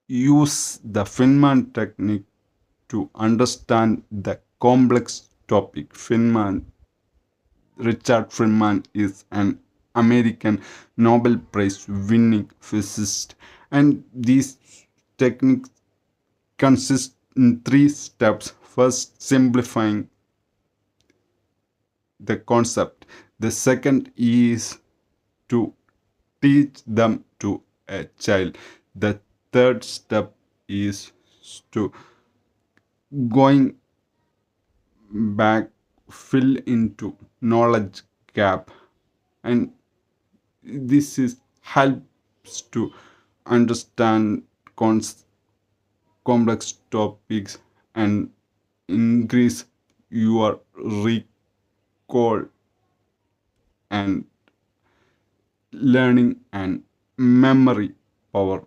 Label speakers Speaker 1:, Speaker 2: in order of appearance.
Speaker 1: use the Feynman technique to understand the complex topic. Richard Feynman is an American Nobel Prize winning physicist, and these techniques consist in three steps. First, simplifying the concept. The second is to teach them to a child. The third step is to going back, fill into knowledge gap, and this is helps to understand complex topics and increase your recall and learning and memory power.